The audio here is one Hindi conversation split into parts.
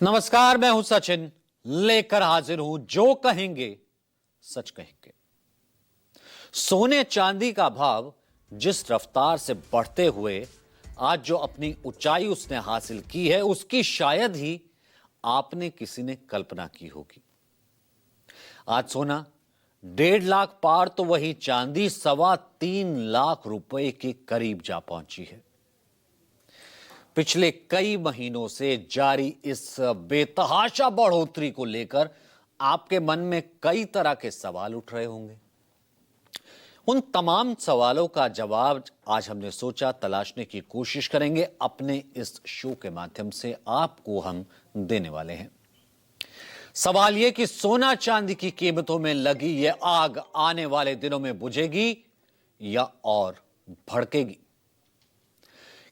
नमस्कार, मैं हूं सचिन, लेकर हाजिर हूं जो कहेंगे सच कहेंगे। सोने चांदी का भाव जिस रफ्तार से बढ़ते हुए आज जो अपनी ऊंचाई उसने हासिल की है, उसकी शायद ही आपने किसी ने कल्पना की होगी। आज सोना 1.5 लाख पार तो वही चांदी 3.25 लाख रुपए के करीब जा पहुंची है। पिछले कई महीनों से जारी इस बेतहाशा बढ़ोतरी को लेकर आपके मन में कई तरह के सवाल उठ रहे होंगे। उन तमाम सवालों का जवाब आज हमने सोचा तलाशने की कोशिश करेंगे, अपने इस शो के माध्यम से आपको हम देने वाले हैं। सवाल यह कि सोना चांदी की कीमतों में लगी यह आग आने वाले दिनों में बुझेगी या और भड़केगी।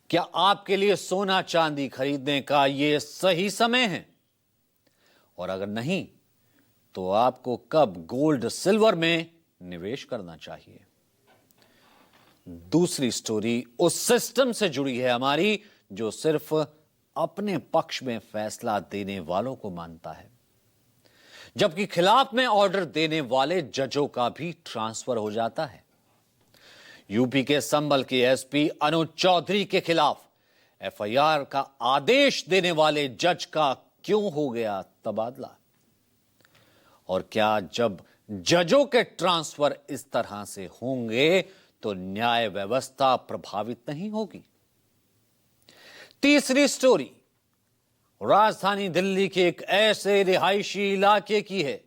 क्या आपके लिए सोना चांदी खरीदने का यह सही समय है? और अगर नहीं तो आपको कब गोल्ड सिल्वर में निवेश करना चाहिए? दूसरी स्टोरी उस सिस्टम से जुड़ी है हमारी जो सिर्फ अपने पक्ष में फैसला देने वालों को मानता है, जबकि खिलाफ में ऑर्डर देने वाले जजों का भी ट्रांसफर हो जाता है। यूपी के संभल के एसपी अनुज चौधरी के खिलाफ एफआईआर का आदेश देने वाले जज का क्यों हो गया तबादला? और क्या जब जजों के ट्रांसफर इस तरह से होंगे तो न्याय व्यवस्था प्रभावित नहीं होगी? तीसरी स्टोरी राजधानी दिल्ली के एक ऐसे रिहायशी इलाके की है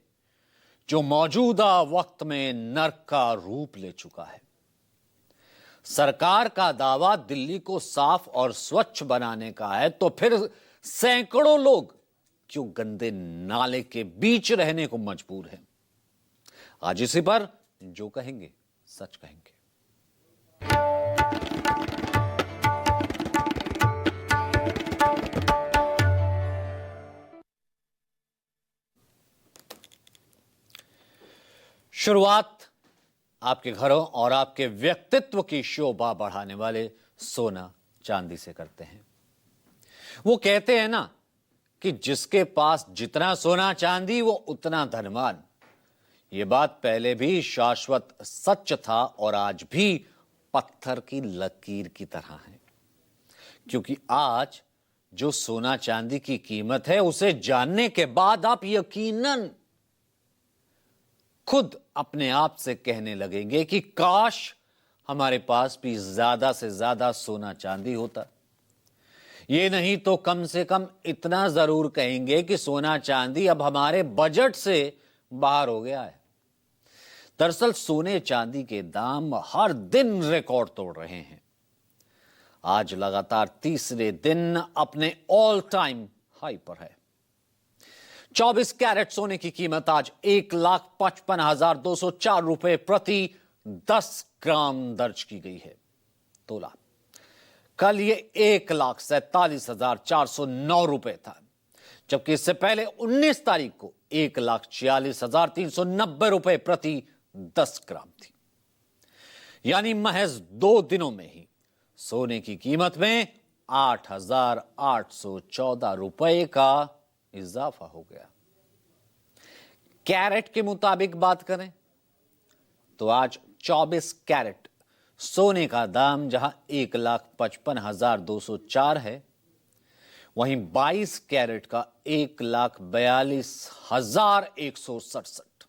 जो मौजूदा वक्त में नर्क का रूप ले चुका है। सरकार का दावा दिल्ली को साफ और स्वच्छ बनाने का है, तो फिर सैकड़ों लोग क्यों गंदे नाले के बीच रहने को मजबूर हैं? आज इसी पर जो कहेंगे सच कहेंगे। शुरुआत आपके घरों और आपके व्यक्तित्व की शोभा बढ़ाने वाले सोना चांदी से करते हैं। वो कहते हैं ना कि जिसके पास जितना सोना चांदी वो उतना धनवान। ये बात पहले भी शाश्वत सच था और आज भी पत्थर की लकीर की तरह है, क्योंकि आज जो सोना चांदी की कीमत है उसे जानने के बाद आप यकीनन खुद अपने आप से कहने लगेंगे कि काश हमारे पास भी ज्यादा से ज्यादा सोना चांदी होता। ये नहीं तो कम से कम इतना जरूर कहेंगे कि सोना चांदी अब हमारे बजट से बाहर हो गया है। दरअसल सोने चांदी के दाम हर दिन रिकॉर्ड तोड़ रहे हैं। आज लगातार तीसरे दिन अपने ऑल टाइम हाई पर है। 24 कैरेट सोने की कीमत आज 1,55,204 रुपए प्रति 10 ग्राम दर्ज की गई है। तोला कल ये 1,47,409 रुपए था, जबकि इससे पहले 19 तारीख को 1,46,390 रुपए प्रति 10 ग्राम थी। यानी महज 2 दिनों में ही सोने की कीमत में 8,814 रुपए का इजाफा हो गया। कैरेट के मुताबिक बात करें तो आज 24 कैरेट सोने का दाम जहां 1,55,204 है, वहीं 22 कैरेट का 1,42,167,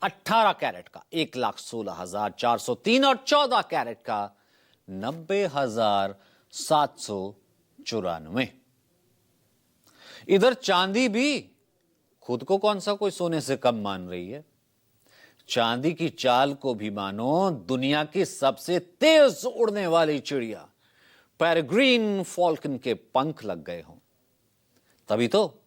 18 कैरेट का 1,16,403 और 14 कैरेट का 90,794। इधर चांदी भी खुद को कौन सा कोई सोने से कम मान रही है। चांदी की चाल को भी मानो दुनिया की सबसे तेज उड़ने वाली चिड़िया पेरेग्रीन फॉल्कन के पंख लग गए हों। तभी तो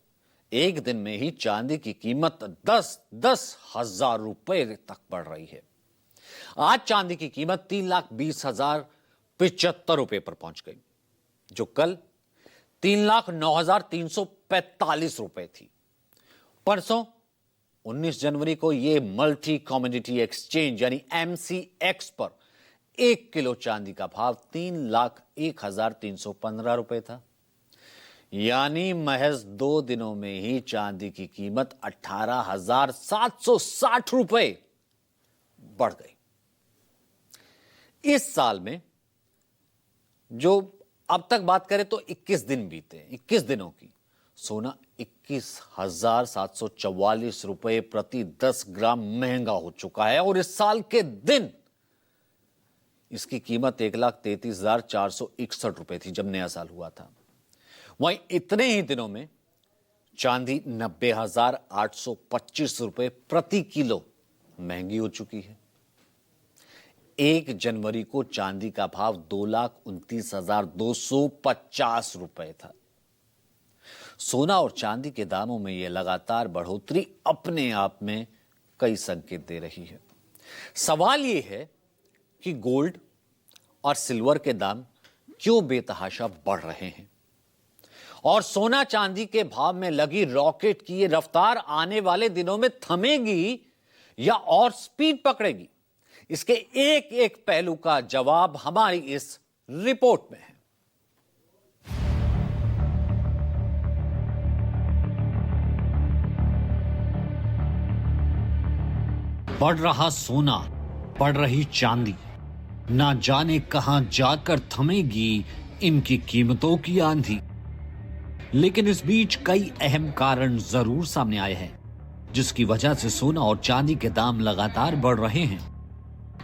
एक दिन में ही चांदी की कीमत 10-10 हजार रुपए तक बढ़ रही है। आज चांदी की कीमत 3,20,075 रुपए पर पहुंच गई, जो कल 3,09,345 रुपए थी। परसों 19 जनवरी को यह मल्टी कमोडिटी एक्सचेंज यानी MCX पर 1 किलो चांदी का भाव 3,01,315 रुपए था। यानी महज 2 दिनों में ही चांदी की कीमत 18,760 रुपए बढ़ गई। इस साल में जो अब तक बात करें तो 21 दिन बीते, 21 दिनों की, सोना 21,744 रुपए प्रति 10 ग्राम महंगा हो चुका है और इस साल के दिन इसकी कीमत 1,33,461 रुपए थी जब नया साल हुआ था। वहीं इतने ही दिनों में चांदी 90,825 रुपए प्रति किलो महंगी हो चुकी है। 1 जनवरी को चांदी का भाव 2,29,250 रुपए था। सोना और चांदी के दामों में यह लगातार बढ़ोतरी अपने आप में कई संकेत दे रही है। सवाल यह है कि गोल्ड और सिल्वर के दाम क्यों बेतहाशा बढ़ रहे हैं और सोना चांदी के भाव में लगी रॉकेट की ये रफ्तार आने वाले दिनों में थमेगी या और स्पीड पकड़ेगी? इसके एक एक पहलू का जवाब हमारी इस रिपोर्ट में है। बढ़ रहा सोना, बढ़ रही चांदी, ना जाने कहां जाकर थमेगी इनकी कीमतों की आंधी। लेकिन इस बीच कई अहम कारण जरूर सामने आए हैं जिसकी वजह से सोना और चांदी के दाम लगातार बढ़ रहे हैं।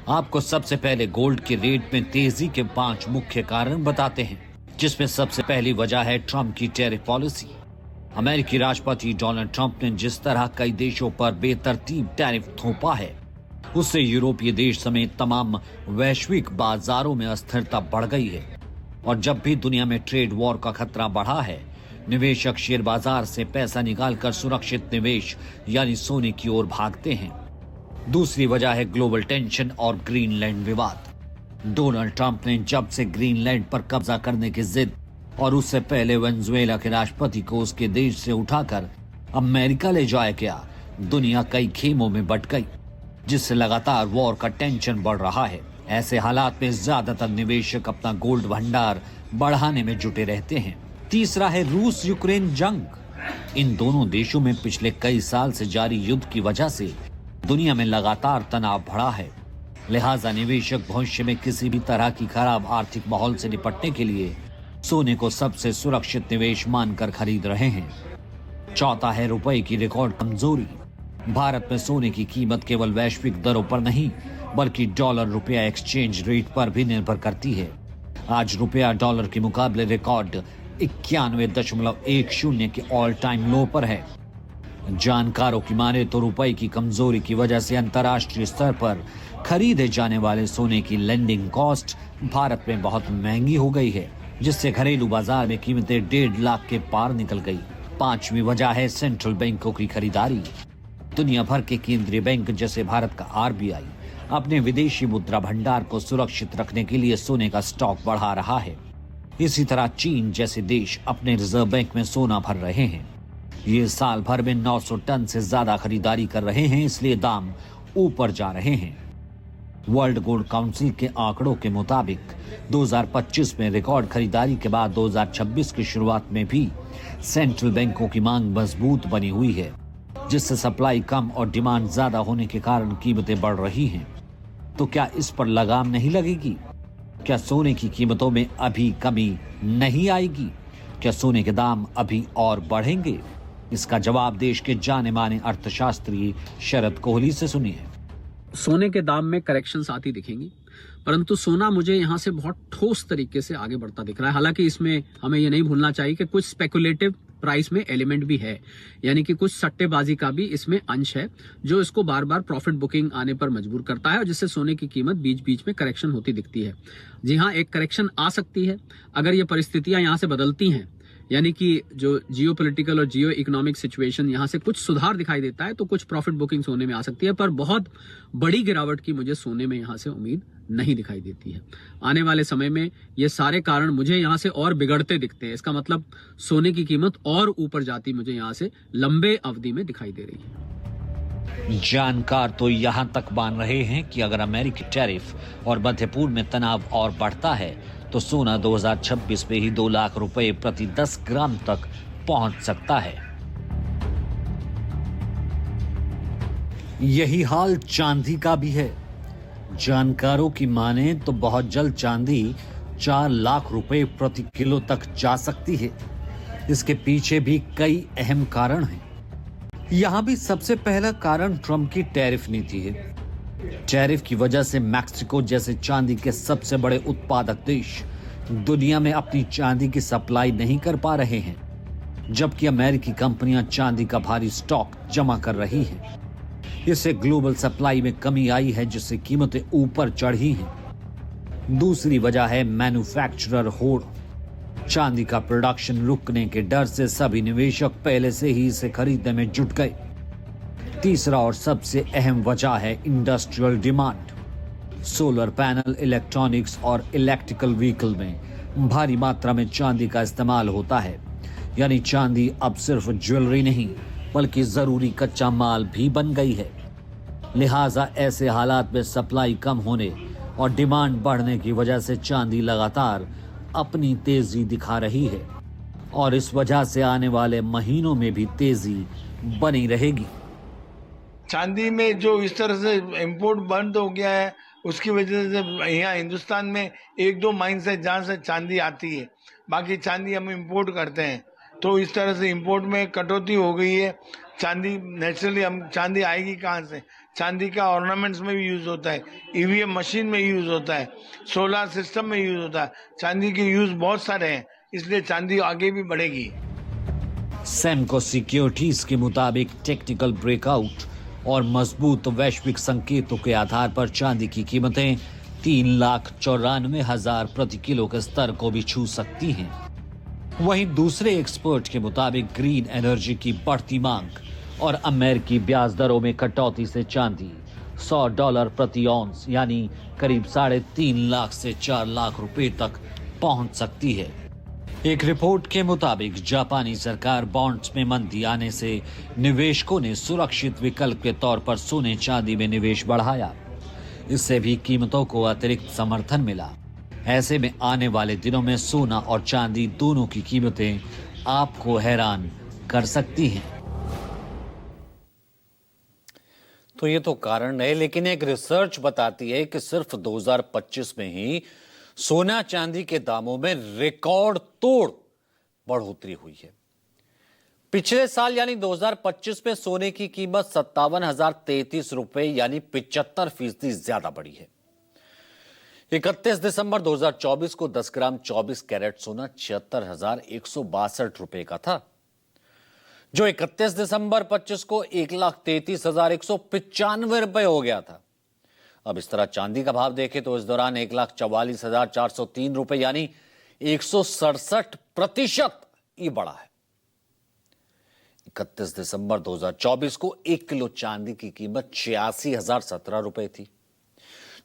आपको सबसे पहले गोल्ड के रेट में तेजी के 5 मुख्य कारण बताते हैं, जिसमें सबसे पहली वजह है ट्रंप की टैरिफ पॉलिसी। अमेरिकी राष्ट्रपति डोनाल्ड ट्रंप ने जिस तरह कई देशों पर बेतरतीब टैरिफ थोपा है, उससे यूरोपीय देश समेत तमाम वैश्विक बाजारों में अस्थिरता बढ़ गई है। और जब भी दुनिया में ट्रेड वॉर का खतरा बढ़ा है, निवेशक शेयर बाजार से पैसा निकालकर सुरक्षित निवेश यानी सोने की ओर भागते हैं। दूसरी वजह है ग्लोबल टेंशन और ग्रीनलैंड विवाद। डोनाल्ड ट्रंप ने जब से ग्रीनलैंड पर कब्जा करने की जिद और उससे पहले वेनेजुएला के राष्ट्रपति को उसके देश से उठाकर अमेरिका ले जाया गया, दुनिया कई खेमों में बंट गई, जिससे लगातार वॉर का टेंशन बढ़ रहा है। ऐसे हालात में ज्यादातर निवेशक अपना गोल्ड भंडार बढ़ाने में जुटे रहते हैं। तीसरा है रूस यूक्रेन जंग। इन दोनों देशों में पिछले कई साल से जारी युद्ध की वजह से दुनिया में लगातार तनाव बढ़ा है। लिहाजा निवेशक भविष्य में किसी भी तरह की खराब आर्थिक माहौल से निपटने के लिए सोने को सबसे सुरक्षित निवेश मानकर खरीद रहे हैं। चौथा है रुपए की रिकॉर्ड कमजोरी। भारत में सोने की कीमत केवल वैश्विक दरों पर नहीं बल्कि डॉलर रुपया एक्सचेंज रेट पर भी निर्भर करती है। आज रुपया डॉलर के मुकाबले रिकॉर्ड 91.10 के ऑल टाइम लो पर है। जानकारों की माने तो रुपए की कमजोरी की वजह से अंतर्राष्ट्रीय स्तर पर खरीदे जाने वाले सोने की लेंडिंग कॉस्ट भारत में बहुत महंगी हो गई है, जिससे घरेलू बाजार में कीमतें 1.5 लाख के पार निकल गई। पांचवी वजह है सेंट्रल बैंकों की खरीदारी। दुनिया भर के केंद्रीय बैंक जैसे भारत का आरबीआई अपने विदेशी मुद्रा भंडार को सुरक्षित रखने के लिए सोने का स्टॉक बढ़ा रहा है। इसी तरह चीन जैसे देश अपने रिजर्व बैंक में सोना भर रहे हैं। ये साल भर में 900 टन से ज्यादा खरीदारी कर रहे हैं, इसलिए दाम ऊपर जा रहे हैं। वर्ल्ड गोल्ड काउंसिल के आंकड़ों के मुताबिक 2025 में रिकॉर्ड खरीदारी के बाद 2026 की शुरुआत में भी सेंट्रल बैंकों की मांग मजबूत बनी हुई है, जिससे सप्लाई कम और डिमांड ज्यादा होने के कारण कीमतें बढ़ रही हैं। तो क्या इस पर लगाम नहीं लगेगी? क्या सोने की कीमतों में अभी कमी नहीं आएगी? क्या सोने के दाम अभी और बढ़ेंगे? इसका जवाब देश के जाने माने अर्थशास्त्री शरद कोहली से सुनिए। सोने के दाम में करेक्शंस आती दिखेंगी, परंतु सोना मुझे यहाँ से बहुत ठोस तरीके से आगे बढ़ता दिख रहा है। हालांकि इसमें हमें ये नहीं भूलना चाहिए कि कुछ स्पेकुलेटिव प्राइस में एलिमेंट भी है, यानी कि कुछ सट्टेबाजी का भी इसमें अंश है, जो इसको बार बार प्रॉफिट बुकिंग आने पर मजबूर करता है और जिससे सोने की कीमत बीच बीच में करेक्शन होती दिखती है। जी हाँ, एक करेक्शन आ सकती है अगर ये परिस्थितियां यहाँ से बदलती हैं, यानी कि जो जियो पॉलिटिकल और जियो इकोनॉमिक सिचुएशन यहाँ से कुछ सुधार दिखाई देता है तो कुछ प्रॉफिट बुकिंग सोने में आ सकती है, पर बहुत बड़ी गिरावट की मुझे सोने में यहाँ से उम्मीद नहीं दिखाई देती है। आने वाले समय में ये सारे कारण मुझे यहाँ से और बिगड़ते दिखते हैं। इसका मतलब सोने की कीमत और ऊपर जाती मुझे यहाँ से लंबे अवधि में दिखाई दे रही है। जानकार तो यहां तक मान रहे हैं कि अगर अमेरिकी टैरिफ और मध्य पूर्व में तनाव और बढ़ता है तो सोना 2026 में ही 2 लाख रुपए प्रति 10 ग्राम तक पहुंच सकता है। यही हाल चांदी का भी है। जानकारों की माने तो बहुत जल्द चांदी 4 लाख रुपए प्रति किलो तक जा सकती है। इसके पीछे भी कई अहम कारण हैं। यहां भी सबसे पहला कारण ट्रंप की टैरिफ नीति है। टैरिफ की वजह से मैक्सिको जैसे चांदी के सबसे बड़े उत्पादक देश दुनिया में अपनी चांदी की सप्लाई नहीं कर पा रहे हैं, जबकि अमेरिकी कंपनियां चांदी का भारी स्टॉक जमा कर रही हैं। इससे ग्लोबल सप्लाई में कमी आई है, जिससे कीमतें ऊपर चढ़ी हैं। दूसरी वजह है मैन्युफैक्चरर होड़। चांदी का प्रोडक्शन रुकने के डर से सभी निवेशक पहले से ही इसे खरीदने में जुट गए। तीसरा और सबसे अहम वजह है industrial demand. Solar panel, electronics और इलेक्ट्रिकल व्हीकल में भारी मात्रा में चांदी का इस्तेमाल होता है। यानी चांदी अब सिर्फ ज्वेलरी नहीं बल्कि जरूरी कच्चा माल भी बन गई है। लिहाजा ऐसे हालात में सप्लाई कम होने और डिमांड बढ़ने की वजह से चांदी लगातार अपनी तेजी दिखा रही है और इस वजह से आने वाले महीनों में भी तेजी बनी रहेगी। चांदी में जो इस तरह से इंपोर्ट बंद हो गया है, उसकी वजह से यहाँ हिंदुस्तान में 1-2 माइंस है जहाँ से चांदी आती है, बाकी चांदी हम इंपोर्ट करते हैं। तो इस तरह से इंपोर्ट में कटौती हो गई है। चांदी नेचुरली हम चांदी आएगी कहाँ से? चांदी का ऑर्नामेंट्स में भी यूज होता है, ईवीएम मशीन में यूज होता है, सोलर सिस्टम में यूज होता है। चांदी के यूज बहुत सारे हैं, इसलिए चांदी आगे भी बढ़ेगी। सेमको सिक्योरिटीज के मुताबिक टेक्निकल ब्रेकआउट और मजबूत वैश्विक संकेतों के आधार पर चांदी की कीमतें 3,94,000 प्रति किलो के स्तर को भी छू सकती हैं। वहीं दूसरे एक्सपर्ट के मुताबिक ग्रीन एनर्जी की बढ़ती मांग और अमेरिकी ब्याज दरों में कटौती से चांदी $100 प्रति औंस यानी करीब 3.5 लाख से 4 लाख रुपए तक पहुंच सकती है। एक रिपोर्ट के मुताबिक जापानी सरकार बॉन्ड्स में मंदी आने से निवेशकों ने सुरक्षित विकल्प के तौर पर सोने चांदी में निवेश बढ़ाया। इससे भी कीमतों को अतिरिक्त समर्थन मिला। ऐसे में आने वाले दिनों में सोना और चांदी दोनों की कीमतें आपको हैरान कर सकती हैं। तो ये तो कारण है, लेकिन एक रिसर्च बताती है कि सिर्फ 2025 में ही सोना चांदी के दामों में रिकॉर्ड तोड़ बढ़ोतरी हुई है। पिछले साल यानी 2025 में सोने की कीमत 57,033 रुपए यानी 75% ज्यादा बढ़ी है। 31 दिसंबर 2024 को 10 ग्राम 24 कैरेट सोना 76,162 रुपए का था, जो 31 दिसंबर 25 को 1,33,195 रुपए हो गया था। अब इस तरह चांदी का भाव देखें तो इस दौरान 1,44,403 रुपए यानी 167% ये बढ़ा है। 31 दिसंबर 2024 को 1 किलो चांदी की कीमत 86,017 रुपए थी,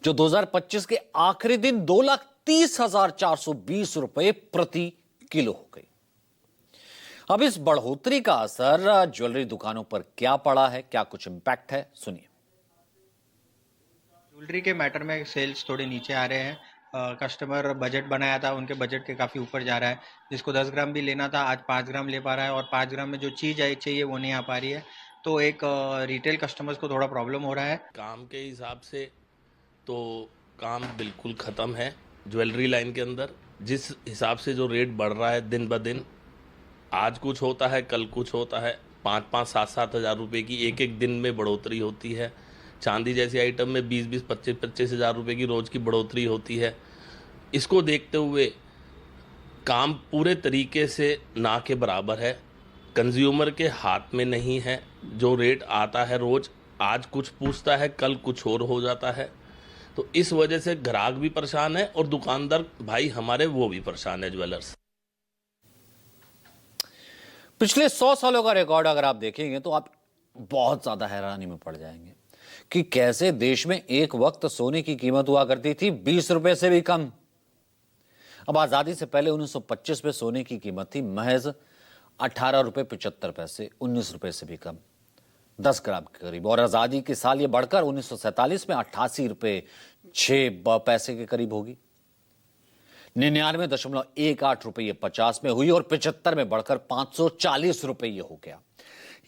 जो 2025 के आखिरी दिन 2,30,420 रुपए प्रति किलो हो गई। अब इस बढ़ोतरी का असर ज्वेलरी दुकानों पर क्या पड़ा है, क्या कुछ इंपैक्ट है, सुनिए। ज्वेलरी के मैटर में सेल्स थोड़े नीचे आ रहे हैं। कस्टमर बजट बनाया था, उनके बजट के काफ़ी ऊपर जा रहा है। जिसको 10 ग्राम भी लेना था आज 5 ग्राम ले पा रहा है, और 5 ग्राम में जो चीज़ चाहिए वो नहीं आ पा रही है। तो एक रिटेल कस्टमर्स को थोड़ा प्रॉब्लम हो रहा है। काम के हिसाब से तो काम बिल्कुल ख़त्म है ज्वेलरी लाइन के अंदर। जिस हिसाब से जो रेट बढ़ रहा है दिन ब दिन, आज कुछ होता है कल कुछ होता है, 5-5, 7-7 हज़ार रुपये की एक दिन में बढ़ोतरी होती है। चांदी जैसी आइटम में 20-20, 25-25 हज़ार रुपये की रोज़ की बढ़ोतरी होती है। इसको देखते हुए काम पूरे तरीके से ना के बराबर है, कंज्यूमर के हाथ में नहीं है। जो रेट आता है रोज़, आज कुछ पूछता है कल कुछ और हो जाता है। तो इस वजह से ग्राहक भी परेशान है और दुकानदार भाई हमारे वो भी परेशान है, ज्वेलर्स। पिछले 100 सालों का रिकॉर्ड अगर आप देखेंगे तो आप बहुत ज्यादा हैरानी में पड़ जाएंगे कि कैसे देश में एक वक्त सोने की कीमत हुआ करती थी 20 रुपए से भी कम। अब आजादी से पहले 1925 में सोने की कीमत थी महज 18 रुपए 75 पैसे, 19 रुपए से भी कम, 10 ग्राम के करीब। और आजादी के साल ये बढ़कर 1947 में 88 रुपए 6 पैसे के करीब होगी। 99.18 रुपये 50 में हुई और 75 में बढ़कर 540 रुपये हो गया।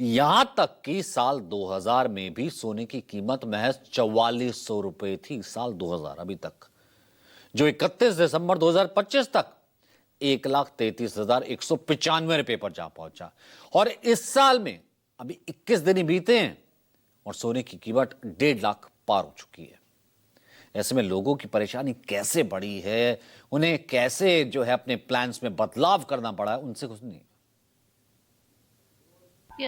यहां तक कि साल 2000 में भी सोने की कीमत महज 4400 रुपये थी। साल 2000 अभी तक, जो 31 दिसंबर 2025 तक 1,33,195 रुपये पर जा पहुंचा। और इस साल में अभी 21 दिन ही बीते हैं और सोने की कीमत 1.5 लाख पार हो चुकी है। ऐसे में लोगों की परेशानी कैसे बढ़ी है, उन्हें कैसे जो है अपने प्लान्स में बदलाव करना पड़ा है, उनसे कुछ नहीं।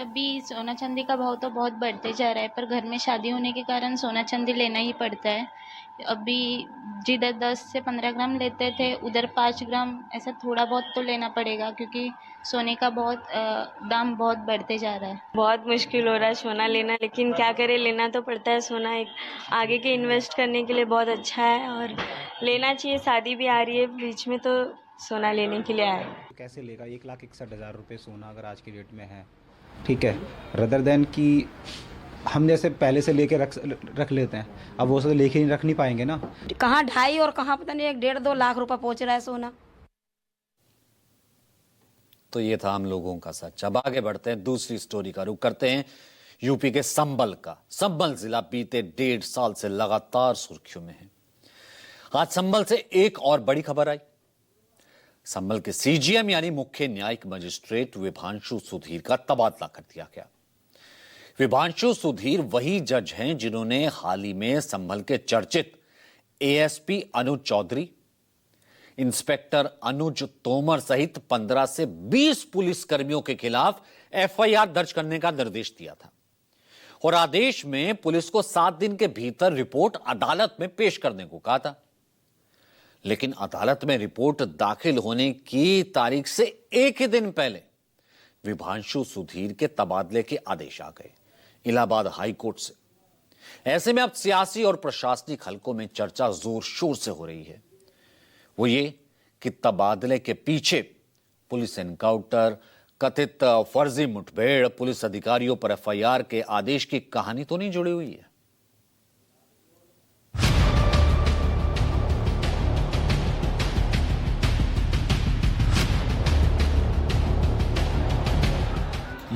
अभी सोना चांदी का भाव तो बहुत बढ़ते जा रहा है, पर घर में शादी होने के कारण सोना चांदी लेना ही पड़ता है। अभी जिधर 10 से 15 ग्राम लेते थे, उधर 5 ग्राम ऐसा थोड़ा बहुत तो लेना पड़ेगा, क्योंकि सोने का दाम बहुत बढ़ते जा रहा है। बहुत मुश्किल हो रहा है सोना लेना, लेकिन क्या करें, लेना तो पड़ता है। सोना एक आगे के इन्वेस्ट करने के लिए बहुत अच्छा है और लेना चाहिए। शादी भी आ रही है बीच में, तो सोना लेने के लिए आए। कैसे लेगा 1,61,000 रुपये सोना अगर आज की डेट में है, ठीक है, रदर देन कि हम जैसे पहले से लेके रख लेते हैं, अब वो सब लेके रख नहीं पाएंगे ना। कहाँ 2.5 और कहाँ पता नहीं 1.5-2 लाख रुपए पहुंच रहा है सोना। तो ये था हम लोगों का सच। अब आगे बढ़ते हैं, दूसरी स्टोरी का रुख करते हैं यूपी के संभल का। संभल जिला बीते 1.5 साल से लगातार सुर्खियों में है। आज संभल से एक और बड़ी खबर आई। संभल के सीजीएम यानी मुख्य न्यायिक मजिस्ट्रेट विभांशु सुधीर का तबादला कर दिया गया। विभांशु सुधीर वही जज हैं जिन्होंने हाल ही में संभल के चर्चित एएसपी अनुज चौधरी, इंस्पेक्टर अनुज तोमर सहित 15 से 20 पुलिस कर्मियों के खिलाफ एफआईआर दर्ज करने का निर्देश दिया था और आदेश में पुलिस को 7 दिन के भीतर रिपोर्ट अदालत में पेश करने को कहा था। लेकिन अदालत में रिपोर्ट दाखिल होने की तारीख से एक ही दिन पहले विभांशु सुधीर के तबादले के आदेश आ गए इलाहाबाद हाई कोर्ट से। ऐसे में अब सियासी और प्रशासनिक हलकों में चर्चा जोर शोर से हो रही है। वो ये कि तबादले के पीछे पुलिस एनकाउंटर, कथित फर्जी मुठभेड़, पुलिस अधिकारियों पर एफआईआर के आदेश की कहानी तो नहीं जुड़ी हुई है।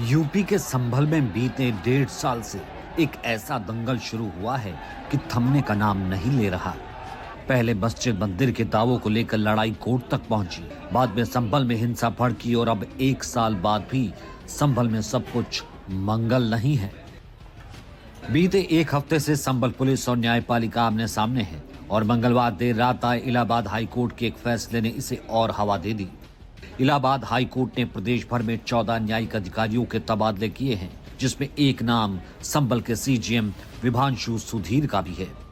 यूपी के संभल में बीते 1.5 साल से एक ऐसा दंगल शुरू हुआ है कि थमने का नाम नहीं ले रहा। पहले मस्जिद मंदिर के दावों को लेकर लड़ाई कोर्ट तक पहुंची, बाद में संभल में हिंसा भड़की और अब 1 साल बाद भी संभल में सब कुछ मंगल नहीं है। बीते 1 हफ्ते से संभल पुलिस और न्यायपालिका आमने सामने है और मंगलवार देर रात आए इलाहाबाद हाई कोर्ट के एक फैसले ने इसे और हवा दे दी। इलाहाबाद हाई कोर्ट ने प्रदेश भर में 14 न्यायिक अधिकारियों के तबादले किए हैं, जिसमें एक नाम संभल के सीजीएम विभांशु सुधीर का भी है।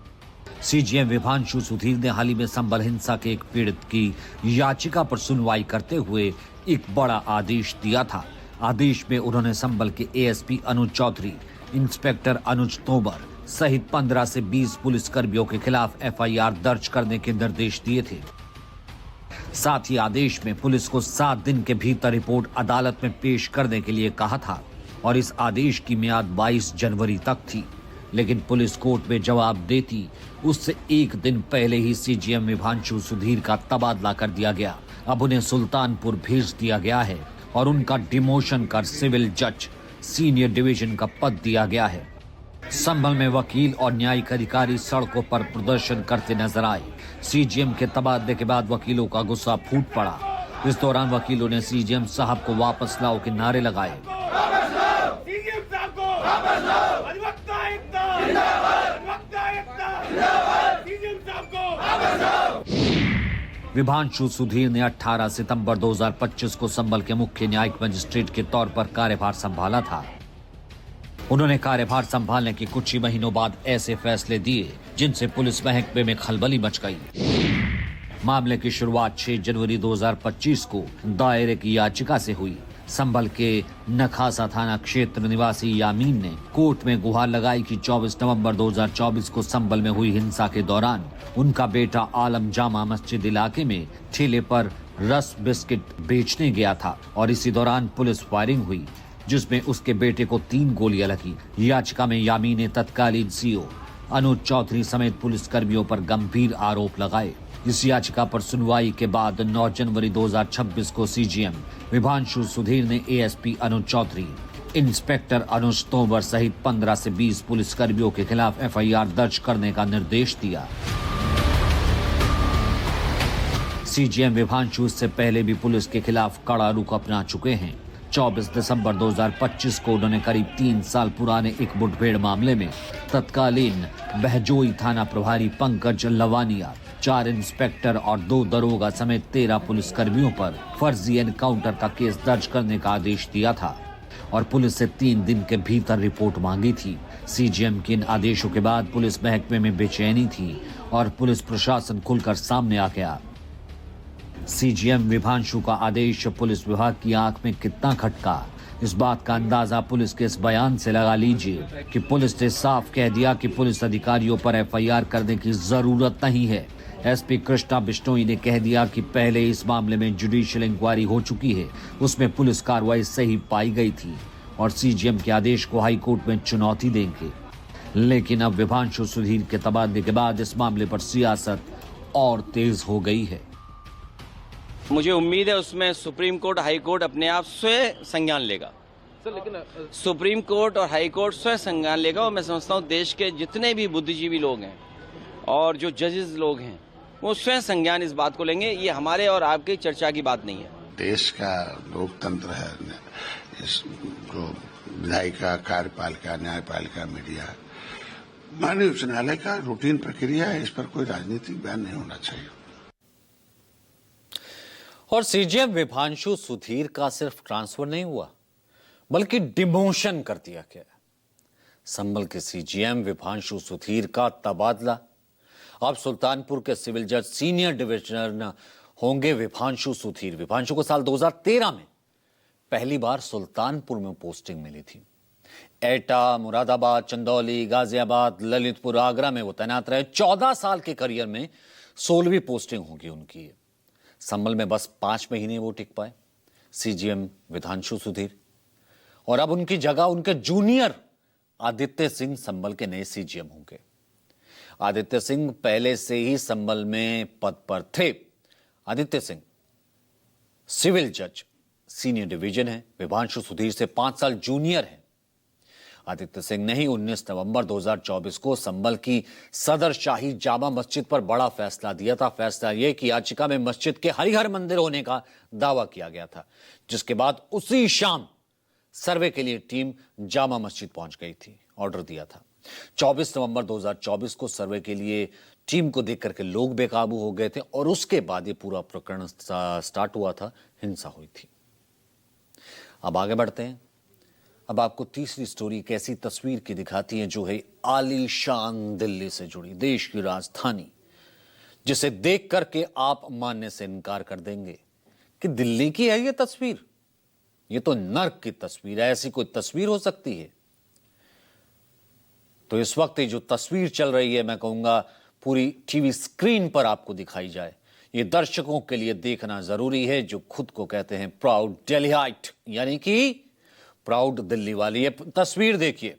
सीजीएम विभांशु सुधीर ने हाल ही में संभल हिंसा के एक पीड़ित की याचिका पर सुनवाई करते हुए एक बड़ा आदेश दिया था। आदेश में उन्होंने संभल के एएसपी अनुज चौधरी, इंस्पेक्टर अनुज तोमर सहित 15 से 20 पुलिस कर्मियों के खिलाफ एफआईआर दर्ज करने के निर्देश दिए थे। साथ ही आदेश में पुलिस को 7 दिन के भीतर रिपोर्ट अदालत में पेश करने के लिए कहा था और इस आदेश की मियाद 22 जनवरी तक थी। लेकिन पुलिस कोर्ट में जवाब देती उससे एक दिन पहले ही सीजीएम विभांशु सुधीर का तबादला कर दिया गया। अब उन्हें सुल्तानपुर भेज दिया गया है और उनका डिमोशन कर सिविल जज सीनियर डिवीजन का पद दिया गया है। संभल में वकील और न्यायिक अधिकारी सड़कों पर प्रदर्शन करते नजर आए। सीजीएम के तबादले के बाद वकीलों का गुस्सा फूट पड़ा। इस दौरान वकीलों ने सीजीएम साहब को वापस लाओ के नारे लगाए। विभांशु सुधीर ने 18 सितंबर 2025 को संभल के मुख्य न्यायिक मजिस्ट्रेट के तौर पर कार्यभार संभाला था। उन्होंने कार्यभार संभालने के कुछ ही महीनों बाद ऐसे फैसले दिए जिनसे पुलिस महकमे में खलबली मच गई। मामले की शुरुआत 6 जनवरी 2025 को दायर एक याचिका से हुई। संभल के नखासा थाना क्षेत्र निवासी यामीन ने कोर्ट में गुहार लगाई कि 24 नवंबर 2024 को संभल में हुई हिंसा के दौरान उनका बेटा आलम जामा मस्जिद इलाके में ठेले पर रस बिस्किट बेचने गया था और इसी दौरान पुलिस फायरिंग हुई जिसमें उसके बेटे को 3 गोलियां लगी। याचिका में यामीन ने तत्कालीन सीओ अनुज चौधरी समेत पुलिस कर्मियों पर गंभीर आरोप लगाए। इस याचिका पर सुनवाई के बाद 9 जनवरी 2026 को सीजीएम विभांशु सुधीर ने एएसपी अनुज चौधरी, इंस्पेक्टर अनुज तोमर सहित 15 से 20 पुलिसकर्मियों के खिलाफ एफआईआर दर्ज करने का निर्देश दिया। सीजीएम विभांशु इससे पहले भी पुलिस के खिलाफ कड़ा रुख अपना चुके हैं। 24 दिसंबर 2025 को उन्होंने करीब 3 साल पुराने एक मुठभेड़ मामले में तत्कालीन बहजोई थाना प्रभारी पंकज लवानिया, 4 इंस्पेक्टर और 2 दरोगा समेत 13 पुलिसकर्मियों पर फर्जी एनकाउंटर का केस दर्ज करने का आदेश दिया था और पुलिस से 3 दिन के भीतर रिपोर्ट मांगी थी। सीजीएम के इन आदेशों के बाद पुलिस महकमे में बेचैनी थी और पुलिस प्रशासन खुलकर सामने आ गया। सीजीएम विभांशु का आदेश पुलिस विभाग की आंख में कितना खटका, इस बात का अंदाजा पुलिस के इस बयान से लगा लीजिए कि पुलिस ने साफ कह दिया कि पुलिस अधिकारियों पर एफआईआर करने की जरूरत नहीं है। एसपी कृष्णा बिश्नोई ने कह दिया कि पहले इस मामले में जुडिशियल इंक्वायरी हो चुकी है, उसमें पुलिस कार्रवाई सही पाई गई थी और सीजीएम के आदेश को हाईकोर्ट में चुनौती देंगे। लेकिन अब विभांशु सुधीर के तबादले के बाद इस मामले पर सियासत और तेज हो गई है। मुझे उम्मीद है उसमें सुप्रीम कोर्ट, हाई कोर्ट अपने आप स्वयं संज्ञान लेगा। लेकिन सुप्रीम कोर्ट और हाई कोर्ट स्वयं संज्ञान लेगा और मैं समझता हूँ देश के जितने भी बुद्धिजीवी लोग हैं और जो जजेस लोग हैं वो स्वयं संज्ञान इस बात को लेंगे। ये हमारे और आपकी चर्चा की बात नहीं है। देश का लोकतंत्र है, जो विधायिका, कार्यपालिका, न्यायपालिका, मीडिया, माननीय उच्च न्यायालय का रूटीन प्रक्रिया है, इस पर कोई राजनीतिक बयान नहीं होना चाहिए। और सीजीएम विभांशु सुधीर का सिर्फ ट्रांसफर नहीं हुआ बल्कि डिमोशन कर दिया गया। संभल के सीजीएम विभांशु सुधीर का तबादला, अब सुल्तानपुर के सिविल जज सीनियर डिविजनर होंगे विभांशु सुधीर। विभांशु को साल 2013 में पहली बार सुल्तानपुर में पोस्टिंग मिली थी। एटा, मुरादाबाद, चंदौली, गाजियाबाद, ललितपुर, आगरा में वो तैनात रहे। 14 साल के करियर में 16वीं पोस्टिंग होगी उनकी। संभल में बस 5 महीने वो टिक पाए सीजीएम विभांशु सुधीर, और अब उनकी जगह उनके जूनियर आदित्य सिंह संभल के नए सीजीएम होंगे। आदित्य सिंह पहले से ही संभल में पद पर थे। आदित्य सिंह सिविल जज सीनियर डिवीजन है, विभांशु सुधीर से 5 साल जूनियर है। आदित्य सिंह ने ही 19 नवंबर 2024 को संभल की सदर शाही जामा मस्जिद पर बड़ा फैसला दिया था। फैसला यह कि याचिका में मस्जिद के हरिहर मंदिर होने का दावा किया गया था, जिसके बाद उसी शाम सर्वे के लिए टीम जामा मस्जिद पहुंच गई थी। ऑर्डर दिया था। 24 नवंबर 2024 को सर्वे के लिए टीम को देख करके लोग बेकाबू हो गए थे और उसके बाद ये पूरा प्रकरण स्टार्ट हुआ था, हिंसा हुई थी। अब आगे बढ़ते हैं। अब आपको तीसरी स्टोरी एक ऐसी तस्वीर की दिखाती है जो है आलीशान दिल्ली से जुड़ी, देश की राजधानी, जिसे देख करके आप मानने से इनकार कर देंगे कि दिल्ली की है ये तस्वीर। ये तो नर्क की तस्वीर है, ऐसी कोई तस्वीर हो सकती है? तो इस वक्त ये जो तस्वीर चल रही है, मैं कहूंगा पूरी टीवी स्क्रीन पर आपको दिखाई जाए। ये दर्शकों के लिए देखना जरूरी है जो खुद को कहते हैं प्राउड दिल्लीहाइट, यानी कि प्राउड दिल्ली वाली। ये तस्वीर देखिए,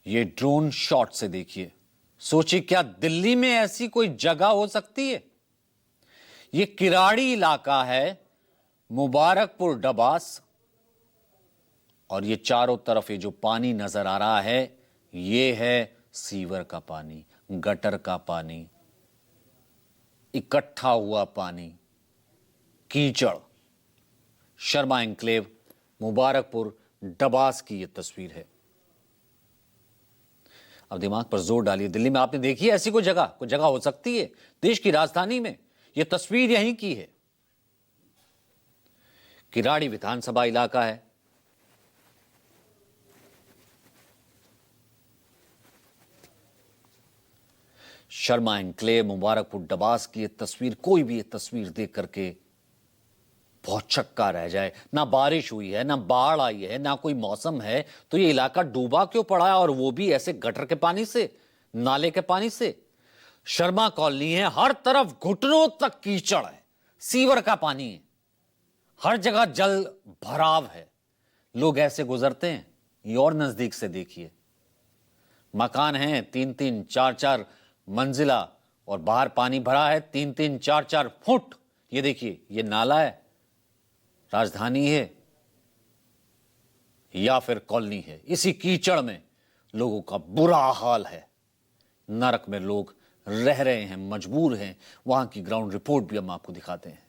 ये ड्रोन शॉट से देखिए। सोचिए क्या दिल्ली में ऐसी कोई जगह हो सकती है? ये किराड़ी इलाका है, मुबारकपुर डबास, और ये चारों तरफ ये जो पानी नजर आ रहा है ये है सीवर का पानी, गटर का पानी, इकट्ठा हुआ पानी, कीचड़। शर्मा एन्क्लेव, मुबारकपुर डबास की ये तस्वीर है। अब दिमाग पर जोर डालिए, दिल्ली में आपने देखी है ऐसी कोई जगह हो सकती है? देश की राजधानी में ये तस्वीर यहीं की है। किराड़ी विधानसभा इलाका है। शर्मा एन्क्लेव, मुबारकपुर डबास की ये तस्वीर, कोई भी ये तस्वीर देख करके बहुत चक्का रह जाए। ना बारिश हुई है, ना बाढ़ आई है, ना कोई मौसम है, तो ये इलाका डूबा क्यों पड़ा है? और वो भी ऐसे गटर के पानी से, नाले के पानी से। शर्मा कॉलोनी है, हर तरफ घुटनों तक कीचड़ है, सीवर का पानी है, हर जगह जल भराव है, लोग ऐसे गुजरते हैं। ये और नजदीक से देखिए, मकान हैं 3-3, 4-4 मंजिला, और बाहर पानी भरा है 3-3, 4-4 फुट। ये देखिए, ये नाला है, राजधानी है या फिर कॉलोनी है। इसी कीचड़ में लोगों का बुरा हाल है। नरक में लोग रह रहे हैं, मजबूर हैं। वहां की ग्राउंड रिपोर्ट भी हम आपको दिखाते हैं।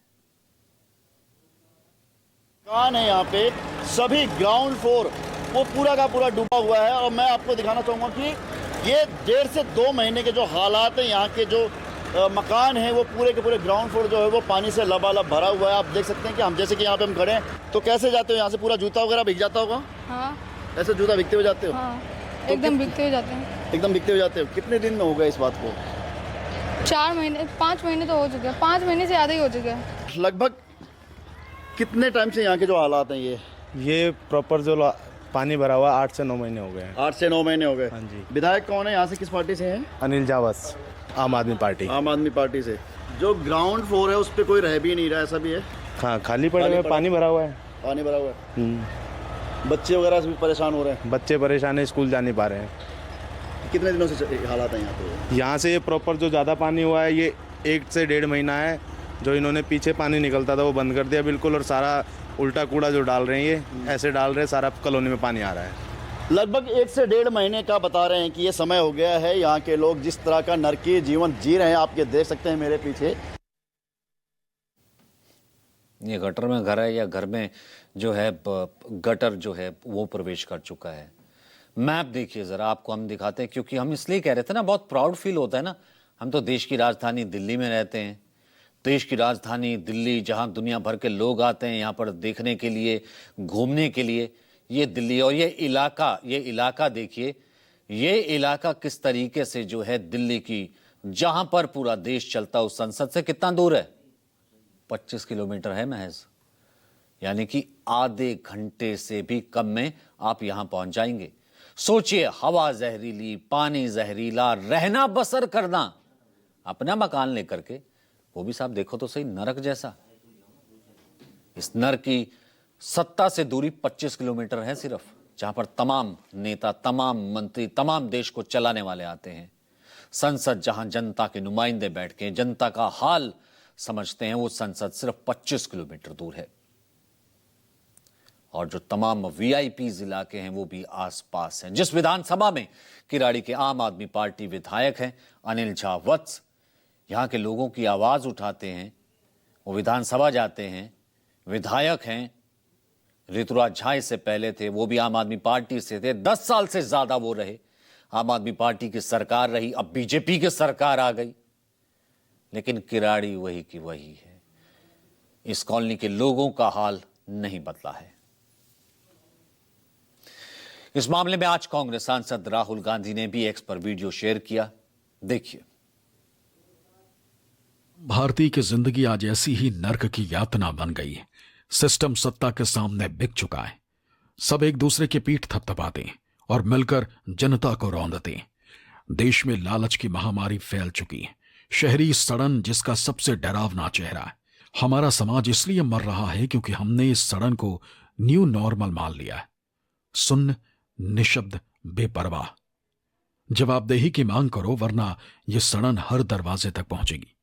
मकान है यहाँ पे, सभी ग्राउंड फ्लोर वो पूरा का पूरा डूबा हुआ है। और मैं आपको दिखाना चाहूंगा कि ये 1.5 से 2 महीने के जो हालात हैं, यहाँ के जो मकान है वो पूरे के पूरे ग्राउंड फ्लोर जो है वो पानी से लबालब भरा हुआ है। आप देख सकते हैं कि हम जैसे कि यहाँ पे हम खड़े हैं, तो कैसे जाते हो यहाँ से, पूरा जूता वगैरह भीग जाता होगा। हाँ, ऐसे जूता भीगते हुए जाते हो। हाँ, तो एकदम भीगते हुए जाते हैं। एकदम भीगते हुए जाते हो। कितने दिन में होगा इस बात को? 4 महीने 5 महीने तो हो चुके हैं, 5 महीने से ज़्यादा ही हो चुके हैं। लगभग कितने टाइम से यहाँ के जो हालात हैं ये प्रॉपर जो पानी भरा हुआ 8 से 9 महीने हो गए। 8 से 9 महीने हो गए। हाँ जी। विधायक कौन है यहाँ से, किस पार्टी से हैं? अनिल जावस, आम आदमी पार्टी। आम आदमी पार्टी से। जो ग्राउंड फ्लोर है उस पर कोई रह भी नहीं रहा, ऐसा भी है? हाँ, खाली पड़े हुए, पानी भरा हुआ है। पानी भरा हुआ है। बच्चे वगैरह से भी परेशान हो रहे हैं। बच्चे परेशान है, स्कूल जा नहीं पा रहे हैं। कितने दिनों से हालात हैं यहाँ पे? यहाँ से ये प्रॉपर जो ज़्यादा पानी हुआ है ये 1 से 1.5 महीना है। जो इन्होंने पीछे पानी निकलता था वो बंद कर दिया बिल्कुल, और सारा उल्टा कूड़ा जो डाल रहे हैं ये ऐसे डाल रहे हैं, सारा कॉलोनी में पानी आ रहा है। लगभग 1 से 1.5 महीने का बता रहे हैं कि ये समय हो गया है। यहाँ के लोग जिस तरह का नरकीय जीवन जी रहे हैं, आप ये देख सकते हैं मेरे पीछे। ये गटर में घर है या घर में जो है गटर जो है वो प्रवेश कर चुका है। मैप देखिए जरा, आपको हम दिखाते हैं, क्योंकि हम इसलिए कह रहे थे ना, बहुत प्राउड फील होता है ना। हम तो देश की राजधानी दिल्ली में रहते हैं। देश की राजधानी दिल्ली, जहां दुनिया भर के लोग आते हैं यहाँ पर देखने के लिए, घूमने के लिए। ये दिल्ली और ये इलाका देखिए, ये इलाका किस तरीके से जो है दिल्ली की, जहां पर पूरा देश चलता है, उस संसद से कितना दूर है? 25 किलोमीटर है महज। यानी कि आधे घंटे से भी कम में आप यहां पहुंच जाएंगे। सोचिए, हवा जहरीली, पानी जहरीला, रहना बसर करना अपना मकान लेकर के, वो भी साहब देखो तो सही, नरक जैसा। इस नरक की सत्ता से दूरी 25 किलोमीटर है सिर्फ, जहां पर तमाम नेता, तमाम मंत्री, तमाम देश को चलाने वाले आते हैं। संसद जहां जनता के नुमाइंदे बैठ के जनता का हाल समझते हैं, वो संसद सिर्फ 25 किलोमीटर दूर है। और जो तमाम वीआईपीज इलाके हैं वो भी आसपास हैं। जिस विधानसभा में किराड़ी के आम आदमी पार्टी विधायक हैं अनिल झा वत्स, यहां के लोगों की आवाज उठाते हैं, वो विधानसभा जाते हैं, विधायक हैं। ऋतुराज झा इससे पहले थे, वो भी आम आदमी पार्टी से थे, 10 साल से ज्यादा वो रहे। आम आदमी पार्टी की सरकार रही, अब बीजेपी की सरकार आ गई, लेकिन किराड़ी वही की वही है। इस कॉलोनी के लोगों का हाल नहीं बदला है। इस मामले में आज कांग्रेस सांसद राहुल गांधी ने भी एक्स पर वीडियो शेयर किया, देखिए। भारतीय की जिंदगी आज ऐसी ही नर्क की यातना बन गई है। सिस्टम सत्ता के सामने बिक चुका है। सब एक दूसरे की पीठ थपथपाते हैं और मिलकर जनता को रौंदते हैं। देश में लालच की महामारी फैल चुकी है। शहरी सड़न जिसका सबसे डरावना चेहरा है। हमारा समाज इसलिए मर रहा है क्योंकि हमने इस सड़न को न्यू नॉर्मल मान लिया है। सुन्न, निशब्द, बेपरवाह। जवाबदेही की मांग करो, वरना यह सड़न हर दरवाजे तक पहुंचेगी।